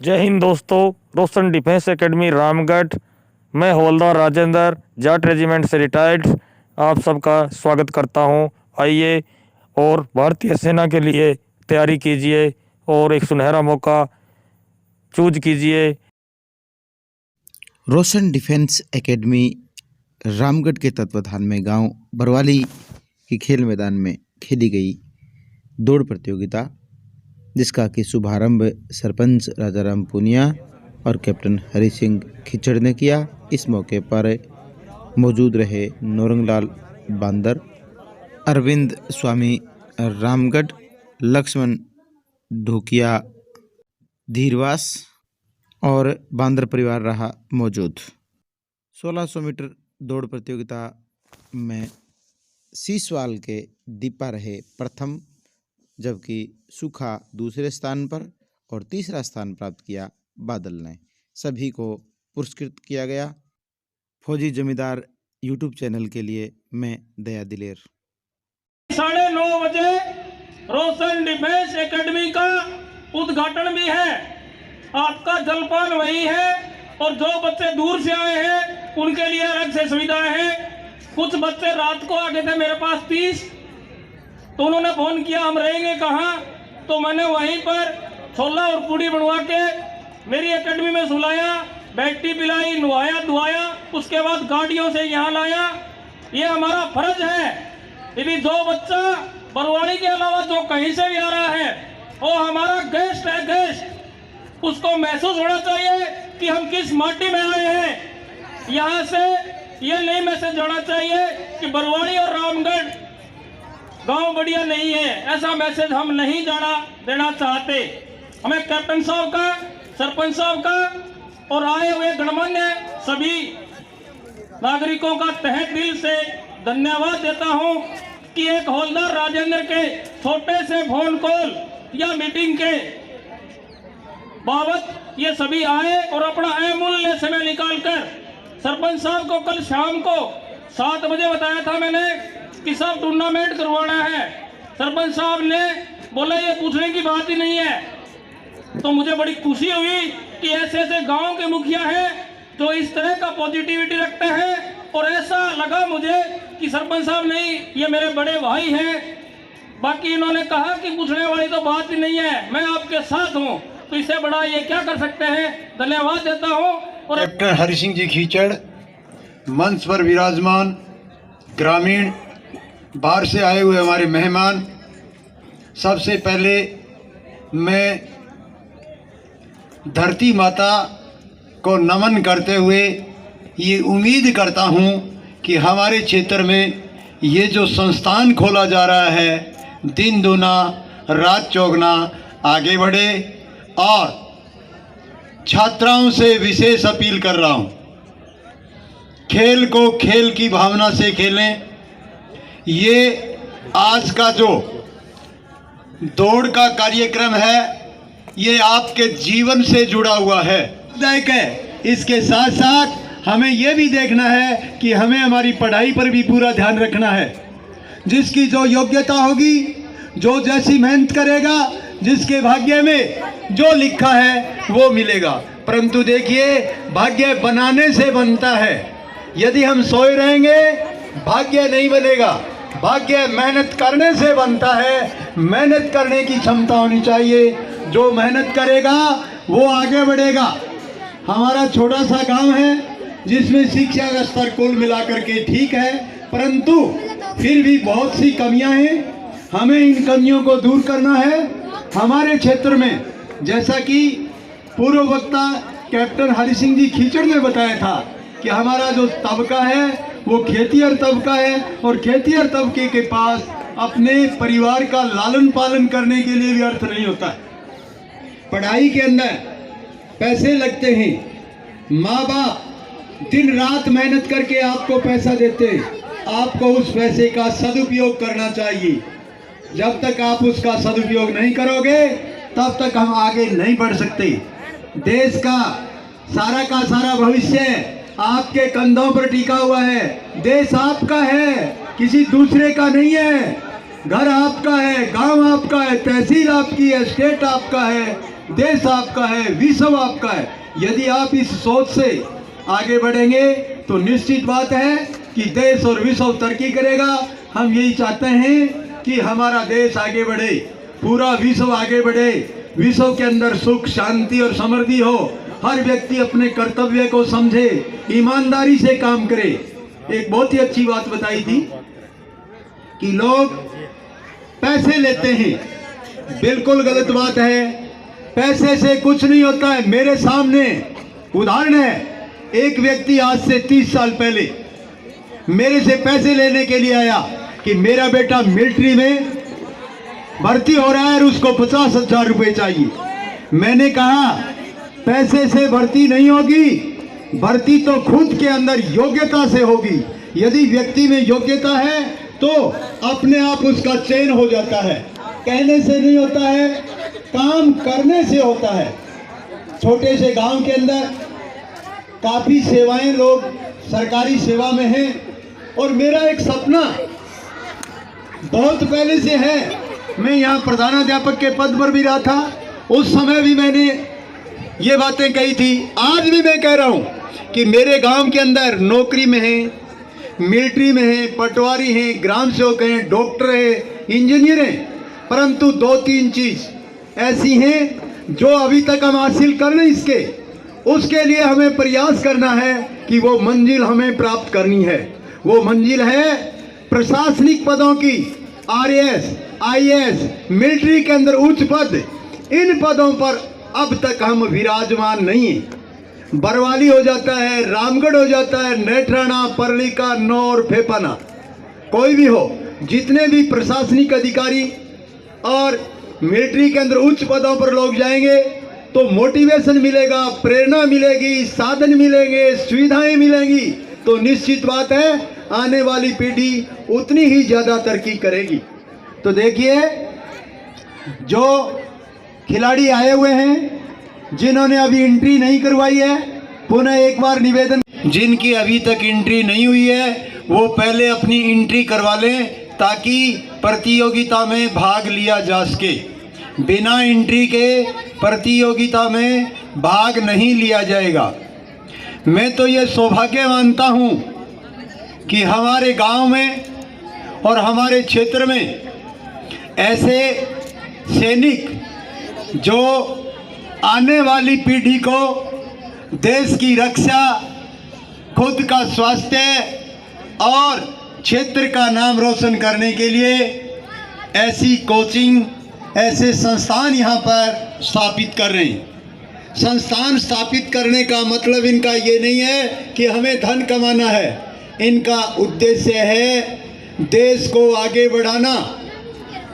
जय हिंद दोस्तों। रोशन defence academy Ramgarh, मैं हवलदार राजेंद्र, जाट रेजिमेंट से रिटायर्ड आप सबका स्वागत करता हूं। आइए और भारतीय सेना के लिए तैयारी कीजिए और एक सुनहरा मौका चूज कीजिए। रोशन डिफेंस एकेडमी रामगढ़ के तत्वाधान में गांव बरवाली के खेल मैदान में खेली गई दौड़ प्रतियोगिता, जिसका कि शुभारंभ सरपंच राजाराम पूनिया और कैप्टन हरि सिंह खिचड़ ने किया। इस मौके पर मौजूद रहे नौरंगलाल बांदर, अरविंद स्वामी रामगढ़, लक्ष्मण ढोकिया धीरवास और बांदर परिवार रहा मौजूद। 1600 मीटर दौड़ प्रतियोगिता में सीसवाल के दीपा रहे प्रथम, जबकि सूखा दूसरे स्थान पर और तीसरा स्थान प्राप्त किया बादल ने। सभी को पुरस्कृत किया गया। फौजी जमींदार यूट्यूब चैनल के लिए मैं दया दिलेर। 9:30 बजे रोशन डिफेंस एकेडमी का उद्घाटन भी है। आपका जलपान वही है और जो बच्चे दूर से आए हैं उनके लिए अलग से सुविधाएं हैं। कुछ बच्चे रात को आ गए थे मेरे पास 30, तो उन्होंने फोन किया हम रहेंगे कहाँ, तो मैंने वहीं पर छोला और पूड़ी बनवा के मेरी एकेडमी में सुलाया, बैठी पिलाई, नहाया धुआया, उसके बाद गाड़ियों से यहाँ लाया। ये हमारा फर्ज है। यदि जो बच्चा बरवाड़ी के अलावा जो कहीं से भी आ रहा है वो हमारा गेस्ट है, गेस्ट, उसको महसूस होना चाहिए कि हम किस माटी में आए हैं। यहाँ से ये नहीं मैसेज जाना चाहिए कि बरवाड़ी और रामगढ़ गांव बढ़िया नहीं है, ऐसा मैसेज हम नहीं देना चाहते। हमें कैप्टन साहब का, सरपंच साहब का और आए हुए गणमान्य सभी नागरिकों का तहे दिल से धन्यवाद देता हूं कि एक हवलदार राजेंद्र के छोटे से फोन कॉल या मीटिंग के बाबत ये सभी आए और अपना अमूल्य समय निकालकर सरपंच साहब को कल शाम को 7 बजे बताया था मैंने कि साहब टूर्नामेंट करवाना है। सरपंच साहब ने बोला ये पूछने की बात ही नहीं है। तो मुझे बड़ी खुशी हुई कि ऐसे ऐसे गांव के मुखिया हैं जो इस तरह का पॉजिटिविटी रखते हैं और ऐसा लगा मुझे कि सरपंच साहब नहीं, ये मेरे बड़े भाई हैं। बाकी इन्होंने कहा कि पूछने वाली तो बात ही नहीं है, मैं आपके साथ हूँ, तो इससे बड़ा ये क्या कर सकते हैं। धन्यवाद देता हूँ। और कैप्टन हरि सिंह जी खीचड़, मंच पर विराजमान ग्रामीण, बाहर से आए हुए हमारे मेहमान, सबसे पहले मैं धरती माता को नमन करते हुए ये उम्मीद करता हूँ कि हमारे क्षेत्र में ये जो संस्थान खोला जा रहा है दिन दूना रात चौगुना आगे बढ़े। और छात्राओं से विशेष अपील कर रहा हूँ, खेल को खेल की भावना से खेलें। ये आज का जो दौड़ का कार्यक्रम है ये आपके जीवन से जुड़ा हुआ है। इसके साथ साथ हमें ये भी देखना है कि हमें हमारी पढ़ाई पर भी पूरा ध्यान रखना है। जिसकी जो योग्यता होगी, जो जैसी मेहनत करेगा, जिसके भाग्य में जो लिखा है वो मिलेगा। परंतु देखिए, भाग्य बनाने से बनता है। यदि हम सोए रहेंगे भाग्य नहीं बनेगा। भाग्य मेहनत करने से बनता है। मेहनत करने की क्षमता होनी चाहिए। जो मेहनत करेगा वो आगे बढ़ेगा। हमारा छोटा सा गांव है जिसमें शिक्षा का स्तर कुल मिलाकर के ठीक है, परंतु फिर भी बहुत सी कमियां हैं। हमें इन कमियों को दूर करना है। हमारे क्षेत्र में जैसा कि पूर्व वक्ता कैप्टन हरि सिंह जी खीचड़ ने बताया था कि हमारा जो तबका है वो खेतिहर तबका है और खेतिहर तबके के पास अपने परिवार का लालन पालन करने के लिए भी अर्थ नहीं होता है। पढ़ाई के अंदर पैसे लगते हैं। माँ बाप दिन रात मेहनत करके आपको पैसा देते हैं। आपको उस पैसे का सदुपयोग करना चाहिए। जब तक आप उसका सदुपयोग नहीं करोगे तब तक हम आगे नहीं बढ़ सकते। देश का सारा भविष्य आपके कंधों पर टिका हुआ है। देश आपका है, किसी दूसरे का नहीं है। घर आपका है, गांव आपका है, तहसील आपकी है, स्टेट आपका है, देश आपका है, विश्व आपका है। यदि आप इस सोच से आगे बढ़ेंगे तो निश्चित बात है कि देश और विश्व तरक्की करेगा। हम यही चाहते हैं कि हमारा देश आगे बढ़े, पूरा विश्व आगे बढ़े, विश्व के अंदर सुख शांति और समृद्धि हो, हर व्यक्ति अपने कर्तव्य को समझे, ईमानदारी से काम करे। एक बहुत ही अच्छी बात बताई थी कि लोग पैसे लेते हैं, बिल्कुल गलत बात है। पैसे से कुछ नहीं होता है। मेरे सामने उदाहरण है, एक व्यक्ति आज से 30 साल पहले मेरे से पैसे लेने के लिए आया कि मेरा बेटा मिलिट्री में भर्ती हो रहा है और उसको 50,000 रुपए चाहिए। मैंने कहा पैसे से भर्ती नहीं होगी, भर्ती तो खुद के अंदर योग्यता से होगी। यदि व्यक्ति में योग्यता है तो अपने आप उसका चयन हो जाता है। कहने से नहीं होता है, काम करने से होता है। छोटे से गांव के अंदर काफी सेवाएं लोग सरकारी सेवा में हैं और मेरा एक सपना बहुत पहले से है। मैं यहाँ प्रधानाध्यापक के पद पर भी रहा था, उस समय भी मैंने ये बातें कही थी। आज भी मैं कह रहा हूँ कि मेरे गांव के अंदर नौकरी में है, मिलिट्री में है, पटवारी हैं, ग्राम सेवक हैं, डॉक्टर हैं, इंजीनियर हैं, परंतु 2-3 चीज ऐसी हैं जो अभी तक हम हासिल कर नहीं सके। उसके लिए हमें प्रयास करना है कि वो मंजिल हमें प्राप्त करनी है। वो मंजिल है प्रशासनिक पदों की, RAS, IAS, मिलिट्री के अंदर उच्च पद। इन पदों पर अब तक हम विराजमान नहीं हैं। बरवाली हो जाता है, रामगढ़ हो जाता है, नेत्राना, परलिका, नौर, फेपाना, कोई भी हो, जितने भी प्रशासनिक अधिकारी और मिलिट्री के अंदर उच्च पदों पर लोग जाएंगे तो मोटिवेशन मिलेगा, प्रेरणा मिलेगी, साधन मिलेंगे, सुविधाएं मिलेंगी, तो निश्चित बात है आने वाली पीढ़ी उतनी ही ज़्यादा तरक्की करेगी। तो देखिए, जो खिलाड़ी आए हुए हैं, जिन्होंने अभी एंट्री नहीं करवाई है, पुनः एक बार निवेदन, जिनकी अभी तक एंट्री नहीं हुई है वो पहले अपनी एंट्री करवा लें ताकि प्रतियोगिता में भाग लिया जा सके। बिना एंट्री के प्रतियोगिता में भाग नहीं लिया जाएगा। मैं तो ये सौभाग्य मानता हूँ कि हमारे गांव में और हमारे क्षेत्र में ऐसे सैनिक जो आने वाली पीढ़ी को देश की रक्षा, खुद का स्वास्थ्य और क्षेत्र का नाम रोशन करने के लिए ऐसी कोचिंग, ऐसे संस्थान यहाँ पर स्थापित कर रहे हैं। संस्थान स्थापित करने का मतलब इनका ये नहीं है कि हमें धन कमाना है। इनका उद्देश्य है देश को आगे बढ़ाना,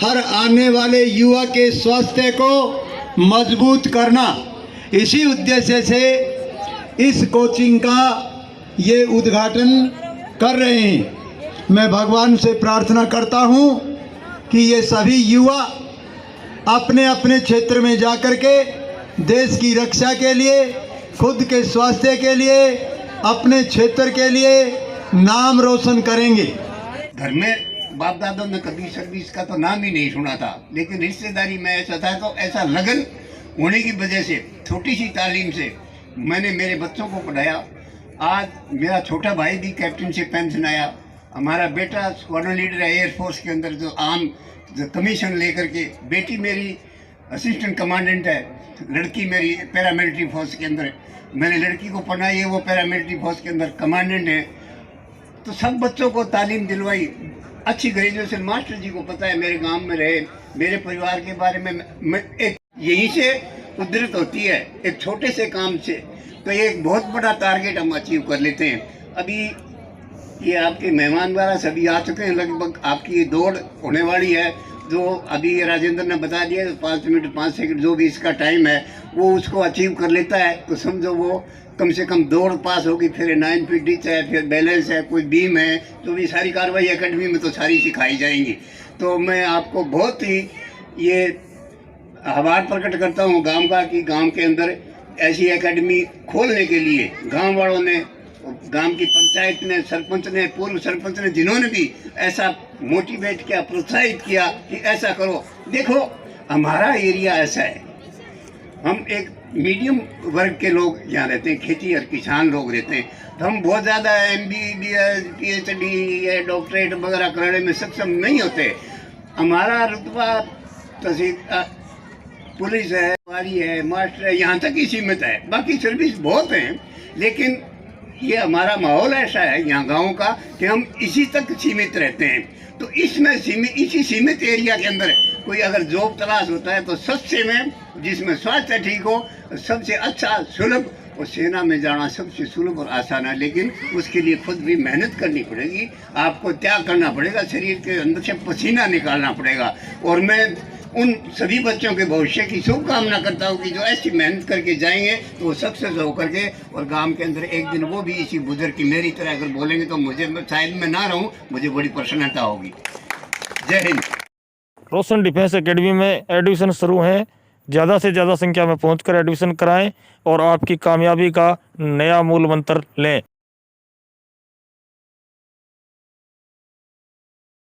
हर आने वाले युवा के स्वास्थ्य को मजबूत करना। इसी उद्देश्य से इस कोचिंग का ये उद्घाटन कर रहे हैं। मैं भगवान से प्रार्थना करता हूँ कि ये सभी युवा अपने अपने क्षेत्र में जाकर के देश की रक्षा के लिए, खुद के स्वास्थ्य के लिए, अपने क्षेत्र के लिए नाम रोशन करेंगे। घर में बाप दादों ने कभी सर्विस का तो नाम ही नहीं सुना था, लेकिन रिश्तेदारी में ऐसा था, तो ऐसा लगन होने की वजह से छोटी सी तालीम से मैंने मेरे बच्चों को पढ़ाया। आज मेरा छोटा भाई भी कैप्टन से पेंशन आया, हमारा बेटा स्क्वाड्रन लीडर है एयरफोर्स के अंदर जो आम कमीशन लेकर के, बेटी मेरी असिस्टेंट कमांडेंट है, लड़की मेरी पैरामिलिट्री फोर्स के अंदर, मैंने लड़की को पढ़ाई है, वो पैरामिलिट्री फोर्स के अंदर कमांडेंट है। तो सब बच्चों को तालीम दिलवाई, अच्छी ग्रेजुएशन। मास्टर जी को पता है, मेरे गांव में रहे, मेरे परिवार के बारे में एक यहीं से उद्धृत होती है, एक छोटे से काम से। तो ये एक बहुत बड़ा टारगेट हम अचीव कर लेते हैं। अभी ये आपके मेहमान द्वारा सभी आ चुके हैं, लगभग आपकी ये दौड़ होने वाली है, जो अभी राजेंद्र ने बता दिया 5 मिनट 5 सेकंड जो भी इसका टाइम है वो उसको अचीव कर लेता है, तो समझो वो कम से कम दौड़ पास होगी। फिर 9 फीट डिच है, फिर बैलेंस है, कोई बीम है, तो भी सारी कार्रवाई एकेडमी में तो सारी सिखाई जाएंगी। तो मैं आपको बहुत ही ये आभार प्रकट करता हूँ गांव का, कि गांव के अंदर ऐसी एकेडमी खोलने के लिए गांव वालों ने, गांव की पंचायत ने, सरपंच ने, पूर्व सरपंच ने, जिन्होंने भी ऐसा मोटिवेट किया, प्रोत्साहित किया कि ऐसा करो। देखो हमारा एरिया ऐसा है, हम एक मीडियम वर्ग के लोग यहाँ रहते हैं, खेती और किसान लोग रहते हैं, तो हम बहुत ज़्यादा MBBS PhD या डॉक्टरेट वगैरह कराने में सक्षम नहीं होते। हमारा रुतबा तहसील पुलिस है, वारी है, मास्टर है, यहाँ तक ही सीमित है। बाकी सर्विस बहुत हैं, लेकिन ये हमारा माहौल ऐसा है यहाँ गाँव का कि हम इसी तक सीमित रहते हैं। तो इसमें इसी सीमित एरिया के अंदर कोई अगर जॉब तलाश होता है तो सस्ते में, जिसमें स्वास्थ्य ठीक हो, सबसे अच्छा सुलभ, और सेना में जाना सबसे सुलभ और आसान है। लेकिन उसके लिए खुद भी मेहनत करनी पड़ेगी, आपको त्याग करना पड़ेगा, शरीर के अंदर से पसीना निकालना पड़ेगा। और मैं उन सभी बच्चों के भविष्य की शुभकामना करता हूँ कि जो ऐसी मेहनत करके जाएंगे तो वो सक्सेस होकर के, और गांव के अंदर एक दिन वो भी इसी बुजुर्ग की मेरी तरह अगर बोलेंगे तो मुझे शायद मैं ना रहूँ, मुझे बड़ी प्रसन्नता होगी। जय हिंद। रोशन डिफेंस एकेडमी में एडमिशन शुरू हैं। ज़्यादा से ज़्यादा संख्या में पहुंचकर एडमिशन कराएं और आपकी कामयाबी का नया मूल मंत्र लें।